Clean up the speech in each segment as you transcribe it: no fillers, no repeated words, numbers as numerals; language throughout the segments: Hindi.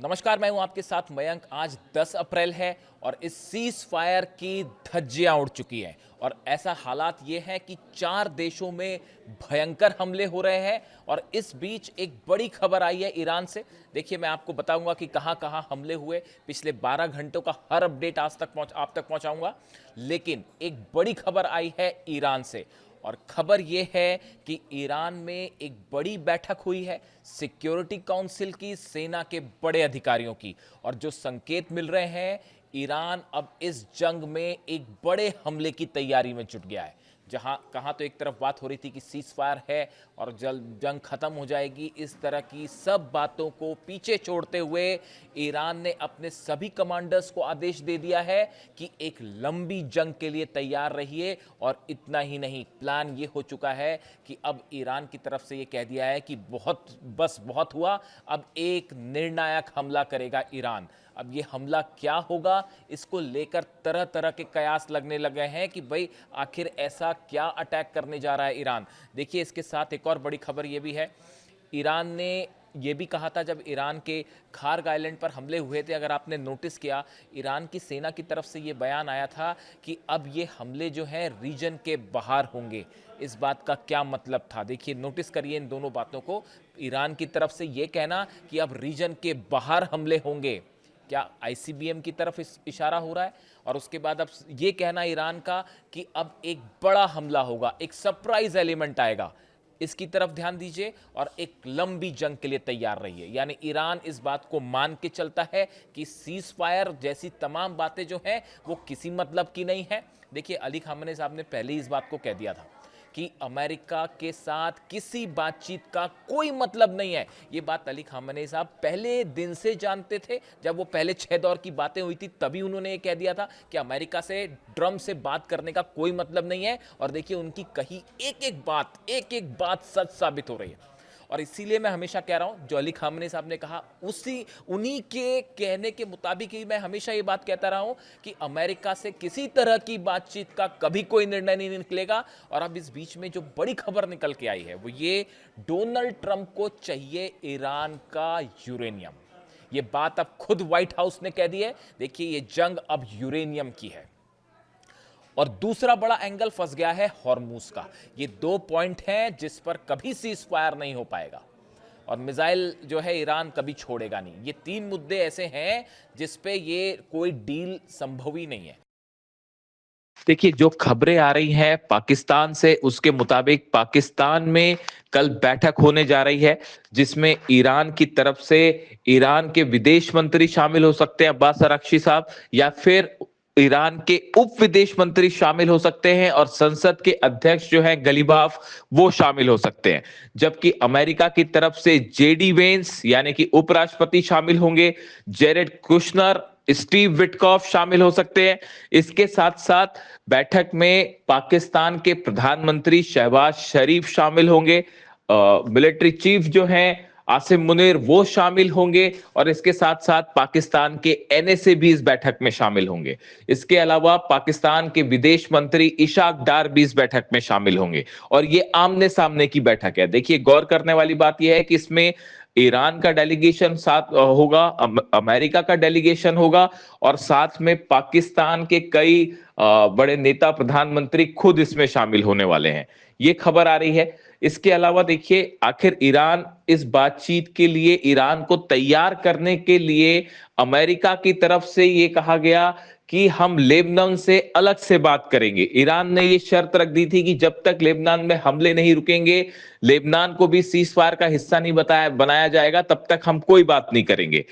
नमस्कार, मैं हूं आपके साथ मयंक। आज 10 अप्रैल है और इस सीज फायर की धज्जियां उड़ चुकी हैं और ऐसा हालात ये है कि 4 देशों में भयंकर हमले हो रहे हैं और इस बीच एक बड़ी खबर आई है ईरान से। देखिए, मैं आपको बताऊंगा कि कहां कहां हमले हुए, पिछले 12 घंटों का हर अपडेट आप तक पहुंचाऊंगा। लेकिन एक बड़ी खबर आई है ईरान से और खबर यह है कि ईरान में एक बड़ी बैठक हुई है सिक्योरिटी काउंसिल की, सेना के बड़े अधिकारियों की, और जो संकेत मिल रहे हैं, ईरान अब इस जंग में एक बड़े हमले की तैयारी में जुट गया है। जहां कहां तो एक तरफ बात हो रही थी कि सीज फायर है और जल्द जंग खत्म हो जाएगी, इस तरह की सब बातों को पीछे छोड़ते हुए ईरान ने अपने सभी कमांडर्स को आदेश दे दिया है कि एक लंबी जंग के लिए तैयार रहिए। और इतना ही नहीं, प्लान ये हो चुका है कि अब ईरान की तरफ से ये कह दिया है कि बहुत हुआ, अब एक निर्णायक हमला करेगा ईरान। अब ये हमला क्या होगा, इसको लेकर तरह तरह के कयास लगने लगे हैं कि भाई आखिर ऐसा क्या अटैक करने जा रहा है ईरान। देखिए, इसके साथ एक और बड़ी खबर ये भी है, ईरान ने ये भी कहा था जब ईरान के खार्ग आइलैंड पर हमले हुए थे, अगर आपने नोटिस किया, ईरान की सेना की तरफ से ये बयान आया था कि अब ये हमले जो हैं रीजन के बाहर होंगे। इस बात का क्या मतलब था, देखिए, नोटिस करिए इन दोनों बातों को। ईरान की तरफ से ये कहना कि अब रीजन के बाहर हमले होंगे, क्या आईसीबीएम की तरफ इशारा हो रहा है? और उसके बाद अब ये कहना ईरान का कि अब एक बड़ा हमला होगा, एक सरप्राइज एलिमेंट आएगा, इसकी तरफ ध्यान दीजिए और एक लंबी जंग के लिए तैयार रहिए। यानी ईरान इस बात को मान के चलता है कि सीज फायर जैसी तमाम बातें जो हैं वो किसी मतलब की नहीं है। देखिए, अली खामेनी साहब ने पहले ही इस बात को कह दिया था कि अमेरिका के साथ किसी बातचीत का कोई मतलब नहीं है। ये बात अली खामेनी साहब पहले दिन से जानते थे। जब वो पहले 6 दौर की बातें हुई थी तभी उन्होंने ये कह दिया था कि अमेरिका से ड्रम से बात करने का कोई मतलब नहीं है। और देखिए, उनकी कही एक एक बात सच साबित हो रही है। और इसीलिए मैं हमेशा कह रहा हूं, जो अली खामेनी साहब ने कहा उन्हीं के कहने के मुताबिक ही मैं हमेशा ये बात कहता रहा हूं कि अमेरिका से किसी तरह की बातचीत का कभी कोई निर्णय नहीं निकलेगा। और अब इस बीच में जो बड़ी खबर निकल के आई है वो ये, डोनाल्ड ट्रंप को चाहिए ईरान का यूरेनियम। ये बात अब खुद व्हाइट हाउस ने कह दी है। देखिए, ये जंग अब यूरेनियम की है। और दूसरा बड़ा एंगल फंस गया है हॉर्मूज का। ये 2 पॉइंट हैं जिस पर कभी सीज फायर नहीं हो पाएगा और मिसाइल जो है ईरान कभी छोड़ेगा नहीं। ये 3 मुद्दे ऐसे हैं जिस पे ये कोई डील संभव ही नहीं है। देखिए, जो खबरें आ रही हैं पाकिस्तान से, उसके मुताबिक पाकिस्तान में कल बैठक होने जा रही है जिसमें ईरान की तरफ से ईरान के विदेश मंत्री शामिल हो सकते हैं, अब्बास अराक्ची साहब, या फिर ईरान के उप विदेश मंत्री शामिल हो सकते हैं और संसद के अध्यक्ष जो हैं गलीबाफ, वो शामिल हो सकते हैं। जबकि अमेरिका की तरफ से जेडी वेंस यानी कि उपराष्ट्रपति शामिल होंगे, जेरेड कुशनर, स्टीव विटकॉफ शामिल हो सकते हैं। इसके साथ साथ बैठक में पाकिस्तान के प्रधानमंत्री शहबाज शरीफ शामिल होंगे, मिलिट्री चीफ जो हैं आसिम मुनीर वो शामिल होंगे, और इसके साथ साथ पाकिस्तान के एनएसए भी इस बैठक में शामिल होंगे। इसके अलावा पाकिस्तान के विदेश मंत्री इशाक डार भी इस बैठक में शामिल होंगे और ये आमने सामने की बैठक है। देखिए, गौर करने वाली बात यह है कि इसमें ईरान का डेलीगेशन साथ होगा, अमेरिका का डेलीगेशन होगा और साथ में पाकिस्तान के कई बड़े नेता, प्रधानमंत्री खुद इसमें शामिल होने वाले हैं, ये खबर आ रही है। इसके अलावा देखिए, आखिर ईरान इस बातचीत के लिए, ईरान को तैयार करने के लिए अमेरिका की तरफ से ये कहा गया कि हम लेबनान से अलग से बात करेंगे। ईरान ने ये शर्त रख दी थी कि जब तक लेबनान में हमले नहीं रुकेंगे, लेबनान को भी सीज फायर का हिस्सा नहीं बनाया जाएगा, तब तक हम कोई बात नहीं करेंगे।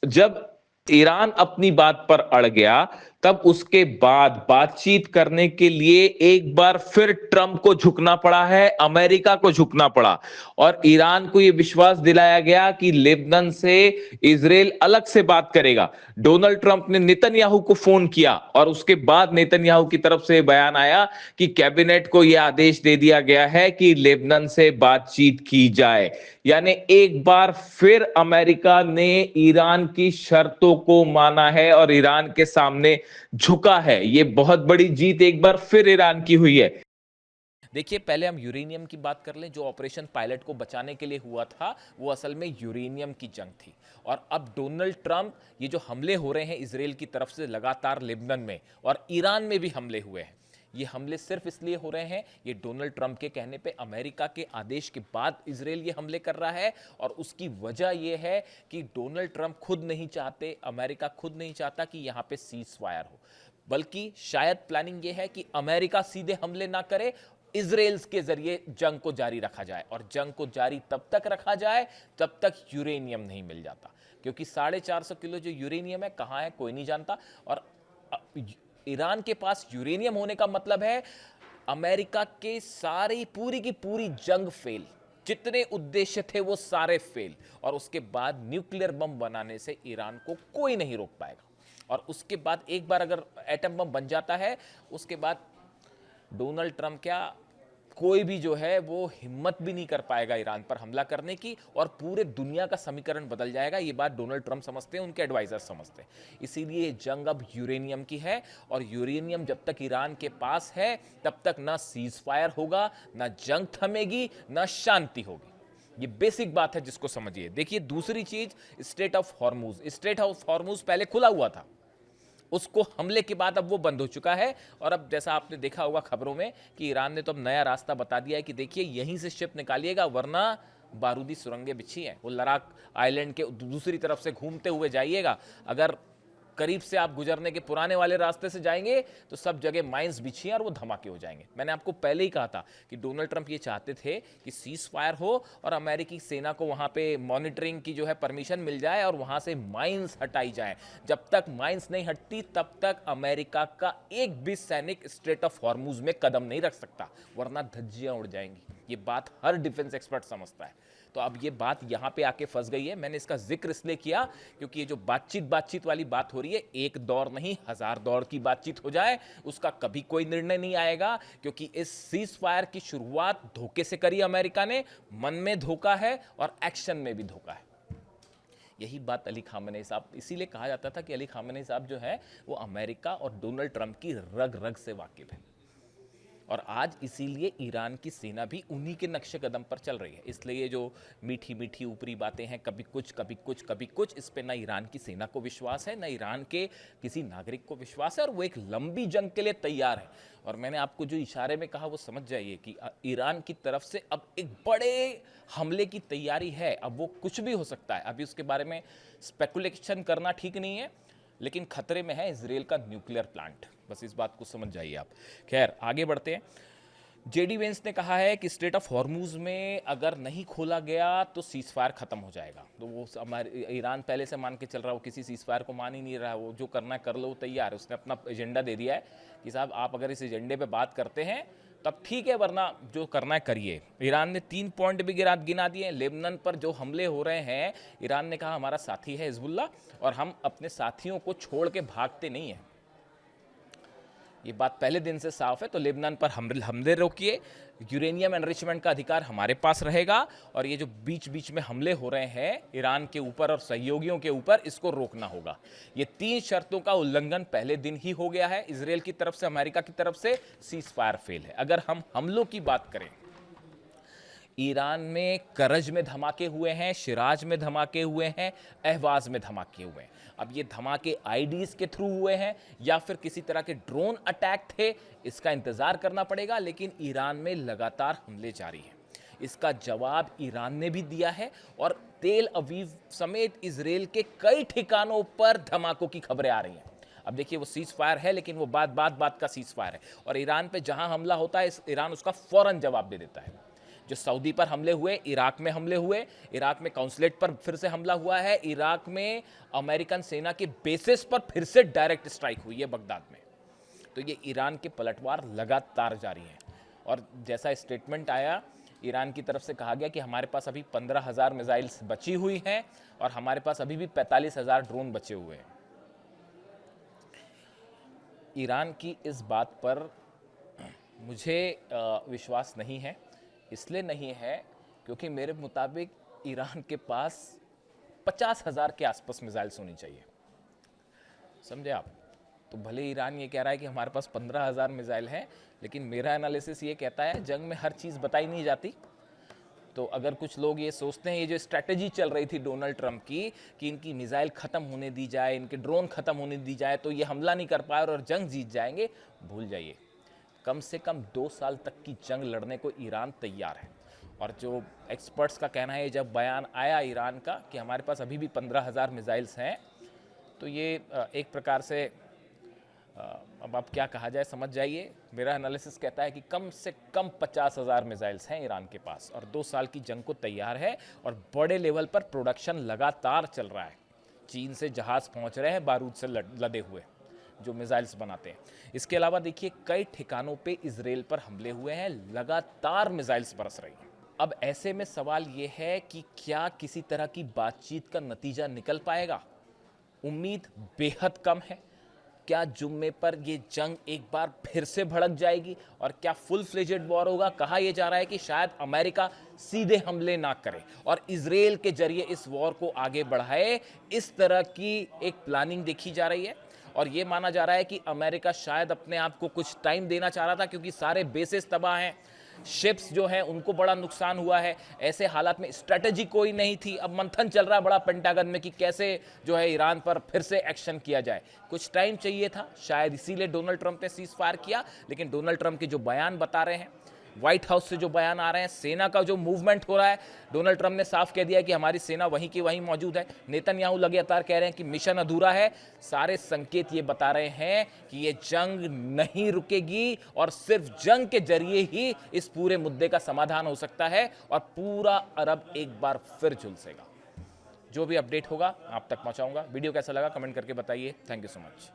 जब ईरान अपनी बात पर अड़ गया, तब उसके बाद बातचीत करने के लिए एक बार फिर ट्रंप को झुकना पड़ा है, अमेरिका को झुकना पड़ा और ईरान को यह विश्वास दिलाया गया कि लेबनान से इजराइल अलग से बात करेगा। डोनाल्ड ट्रंप ने नेतन्याहू को फोन किया और उसके बाद नेतन्याहू की तरफ से बयान आया कि कैबिनेट को यह आदेश दे दिया गया है कि लेबनान से बातचीत की जाए। यानी एक बार फिर अमेरिका ने ईरान की शर्तों को माना है और ईरान के सामने झुका है। ये बहुत बड़ी जीत एक बार फिर ईरान की हुई है। देखिए, पहले हम यूरेनियम की बात कर लें। जो ऑपरेशन पायलट को बचाने के लिए हुआ था वो असल में यूरेनियम की जंग थी और अब डोनाल्ड ट्रंप, ये जो हमले हो रहे हैं इजराइल की तरफ से लगातार लेबनान में और ईरान में भी हमले हुए हैं, ये हमले सिर्फ इसलिए हो रहे हैं, ये डोनाल्ड ट्रंप के कहने पे, अमेरिका के आदेश के बाद इजराइल ये हमले कर रहा है। और उसकी वजह ये है कि डोनाल्ड ट्रंप खुद नहीं चाहते, अमेरिका खुद नहीं चाहता कि यहां पे सीज फायर हो, बल्कि शायद प्लानिंग ये है कि अमेरिका सीधे हमले ना करे, इजराइल के जरिए जंग को जारी रखा जाए। और जंग को जारी तब तक रखा जाए जब तक यूरेनियम नहीं मिल जाता, क्योंकि 450 किलो जो यूरेनियम है कहां है कोई नहीं जानता। और ईरान के पास यूरेनियम होने का मतलब है अमेरिका के सारी पूरी की पूरी जंग फेल, जितने उद्देश्य थे वो सारे फेल। और उसके बाद न्यूक्लियर बम बनाने से ईरान को कोई नहीं रोक पाएगा। और उसके बाद एक बार अगर एटम बम बन जाता है, उसके बाद डोनाल्ड ट्रंप क्या, कोई भी जो है वो हिम्मत भी नहीं कर पाएगा ईरान पर हमला करने की, और पूरे दुनिया का समीकरण बदल जाएगा। ये बात डोनाल्ड ट्रंप समझते हैं, उनके एडवाइजर्स समझते हैं। इसीलिए ये जंग अब यूरेनियम की है, और यूरेनियम जब तक ईरान के पास है तब तक ना सीज फायर होगा, ना जंग थमेगी, ना शांति होगी। ये बेसिक बात है जिसको समझिए। देखिए दूसरी चीज, straight of Hormuz. Straight of Hormuz पहले खुला हुआ था, उसको हमले के बाद अब वो बंद हो चुका है। और अब जैसा आपने देखा होगा खबरों में कि ईरान ने तो अब नया रास्ता बता दिया है कि देखिए यहीं से शिप निकालिएगा, वरना बारूदी सुरंगें बिछी हैं, वो लड़ाक आइलैंड के दूसरी तरफ से घूमते हुए जाइएगा। अगर करीब से आप गुजरने के पुराने वाले रास्ते से जाएंगे तो सब जगह माइंस बिछी हैं और वो धमाके हो जाएंगे। मैंने आपको पहले ही कहा था कि डोनाल्ड ट्रंप ये चाहते थे कि सीज फायर हो और अमेरिकी सेना को वहां पे मॉनिटरिंग की जो है परमिशन मिल जाए और वहां से माइंस हटाई जाए। जब तक माइंस नहीं हटती तब तक अमेरिका का एक भी सैनिक स्ट्रेट ऑफ हॉर्मुज में कदम नहीं रख सकता, वरना धज्जियां उड़ जाएंगी। ये बात हर डिफेंस एक्सपर्ट समझता है। तो अब ये बात यहां पे आके फंस गई है। मैंने इसका जिक्र इसलिए किया क्योंकि ये जो बातचीत वाली बात हो रही है, एक दौर नहीं 1000 दौर की बातचीत हो जाए उसका कभी कोई निर्णय नहीं आएगा, क्योंकि इस सीज फायर की शुरुआत धोखे से करी अमेरिका ने। मन में धोखा है और एक्शन में भी धोखा है। यही बात अली खामेनेई साहब, इसीलिए कहा जाता था कि अली खामेनेई साहब जो है वो अमेरिका और डोनाल्ड ट्रंप की रग रग से वाकिफ है। और आज इसीलिए ईरान की सेना भी उन्हीं के नक्शे कदम पर चल रही है। इसलिए ये जो मीठी मीठी ऊपरी बातें हैं, कभी कुछ कभी कुछ कभी कुछ, इस पे ना ईरान की सेना को विश्वास है, ना ईरान के किसी नागरिक को विश्वास है, और वो एक लंबी जंग के लिए तैयार है। और मैंने आपको जो इशारे में कहा वो समझ जाइए कि ईरान की तरफ से अब एक बड़े हमले की तैयारी है। अब वो कुछ भी हो सकता है, अभी उसके बारे में स्पेकुलेशन करना ठीक नहीं है, लेकिन खतरे में है इजराइल का न्यूक्लियर प्लांट। बस इस बात को समझ जाइए आप। खैर आगे बढ़ते हैं। जेडी वेंस ने कहा है कि स्ट्रेट ऑफ हॉर्मुज में अगर नहीं खोला गया तो सीज फायर खत्म हो जाएगा। तो वो हमारे ईरान पहले से मान के चल रहा है, वो किसी सीज फायर को मान ही नहीं रहा है, वो जो करना है कर लो, तैयार है। उसने अपना एजेंडा दे दिया है कि साहब आप अगर इस एजेंडे पे बात करते हैं तब ठीक है, वरना जो करना है करिए। ईरान ने 3 पॉइंट भी गिना दिए। लेबनान पर जो हमले हो रहे हैं, ईरान ने कहा हमारा साथी है हिजबुल्ला और हम अपने साथियों को छोड़ के भागते नहीं हैं। ये बात पहले दिन से साफ है। तो लेबनान पर हमले रोकिए, यूरेनियम एनरिचमेंट का अधिकार हमारे पास रहेगा, और ये जो बीच बीच में हमले हो रहे हैं ईरान के ऊपर और सहयोगियों के ऊपर, इसको रोकना होगा। ये 3 शर्तों का उल्लंघन पहले दिन ही हो गया है इजराइल की तरफ से, अमेरिका की तरफ से। सीज फायर फेल है। अगर हम हमलों की बात करें, ईरान में करज में धमाके हुए हैं, शिराज में धमाके हुए हैं, अहवाज में धमाके हुए हैं। अब ये धमाके आईडीज के थ्रू हुए हैं या फिर किसी तरह के ड्रोन अटैक थे, इसका इंतजार करना पड़ेगा। लेकिन ईरान में लगातार हमले जारी हैं। इसका जवाब ईरान ने भी दिया है, और तेल अवीव समेत इजराइल के कई ठिकानों पर धमाकों की खबरें आ रही हैं। अब देखिए वो सीज फायर है, लेकिन वो बात का सीज फायर है, और ईरान पे जहां हमला होता है ईरान उसका फौरन जवाब दे देता है। जो सऊदी पर हमले हुए, इराक में हमले हुए, इराक में काउंसलेट पर फिर से हमला हुआ है, इराक में अमेरिकन सेना के बेसिस पर फिर से डायरेक्ट स्ट्राइक हुई है बगदाद में। तो ये ईरान के पलटवार लगातार जारी हैं। और जैसा स्टेटमेंट आया ईरान की तरफ से, कहा गया कि हमारे पास अभी 15,000 मिसाइल्स बची हुई हैं और हमारे पास अभी भी 45,000 ड्रोन बचे हुए हैं। ईरान की इस बात पर मुझे विश्वास नहीं है। इसलिए नहीं है क्योंकि मेरे मुताबिक ईरान के पास 50,000 के आसपास मिसाइल्स होनी चाहिए। समझे आप? तो भले ईरान ये कह रहा है कि हमारे पास 15,000 मिसाइल हैं, लेकिन मेरा एनालिसिस ये कहता है जंग में हर चीज़ बताई नहीं जाती। तो अगर कुछ लोग ये सोचते हैं, ये जो स्ट्रैटेजी चल रही थी डोनाल्ड ट्रंप की कि इनकी मिसाइल ख़त्म होने दी जाए, इनके ड्रोन ख़त्म होने दी जाए तो ये हमला नहीं कर पाए और जंग जीत जाएंगे, भूल जाइए। कम से कम 2 साल तक की जंग लड़ने को ईरान तैयार है। और जो एक्सपर्ट्स का कहना है, जब बयान आया ईरान का कि हमारे पास अभी भी 15,000 मिसाइल्स हैं, तो ये एक प्रकार से अब आप क्या कहा जाए समझ जाइए। मेरा एनालिसिस कहता है कि कम से कम 50,000 मिसाइल्स हैं ईरान के पास और 2 साल की जंग को तैयार है और बड़े लेवल पर प्रोडक्शन लगातार चल रहा है। चीन से जहाज़ पहुंच रहे हैं बारूद से लदे हुए, जो मिसाइल्स बनाते हैं। इसके अलावा देखिए कई ठिकानों पे इजराइल पर हमले हुए हैं, लगातार मिसाइल्स बरस रही हैं। अब ऐसे में सवाल ये है कि क्या किसी तरह की बातचीत का नतीजा निकल पाएगा? उम्मीद बेहद कम है। क्या जुम्मे पर ये जंग एक बार फिर से भड़क जाएगी और क्या फुल फ्लेजेड वॉर होगा? कहा यह जा रहा है कि शायद अमेरिका सीधे हमले ना करे और इजराइल के जरिए इस वॉर को आगे बढ़ाए। इस तरह की एक प्लानिंग देखी जा रही है और ये माना जा रहा है कि अमेरिका शायद अपने आप को कुछ टाइम देना चाह रहा था, क्योंकि सारे बेसेस तबाह हैं, शिप्स जो हैं उनको बड़ा नुकसान हुआ है। ऐसे हालात में स्ट्रेटजी कोई नहीं थी। अब मंथन चल रहा है बड़ा पेंटागन में कि कैसे जो है ईरान पर फिर से एक्शन किया जाए। कुछ टाइम चाहिए था, शायद इसीलिए डोनाल्ड ट्रंप ने सीज फायर किया। लेकिन डोनाल्ड ट्रंप के जो बयान बता रहे हैं, व्हाइट हाउस से जो बयान आ रहे हैं, सेना का जो मूवमेंट हो रहा है, डोनाल्ड ट्रंप ने साफ कह दिया कि हमारी सेना वहीं की वहीं मौजूद है। नेतन्याहू लगातार कह रहे हैं कि मिशन अधूरा है। सारे संकेत ये बता रहे हैं कि ये जंग नहीं रुकेगी और सिर्फ जंग के जरिए ही इस पूरे मुद्दे का समाधान हो सकता है और पूरा अरब एक बार फिर झुलसेगा। जो भी अपडेट होगा आप तक पहुंचाऊंगा। वीडियो कैसा लगा कमेंट करके बताइए। Thank you so much.